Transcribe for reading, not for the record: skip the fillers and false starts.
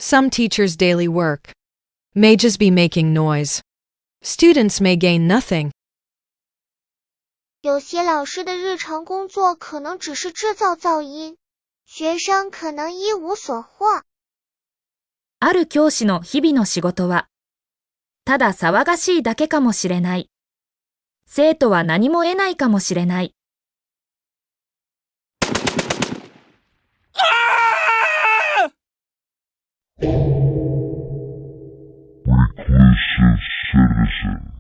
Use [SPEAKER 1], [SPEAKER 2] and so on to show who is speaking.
[SPEAKER 1] Some teachers' daily work may just be making noise. Students may gain nothing.
[SPEAKER 2] 有些老师的日常工作可能只是制造噪音，学生可能一无所获。
[SPEAKER 3] ある教師の日々の仕事は、ただ騒がしいだけかもしれない。生徒は何も得ないかもしれない。
[SPEAKER 4] Reclusive citizen.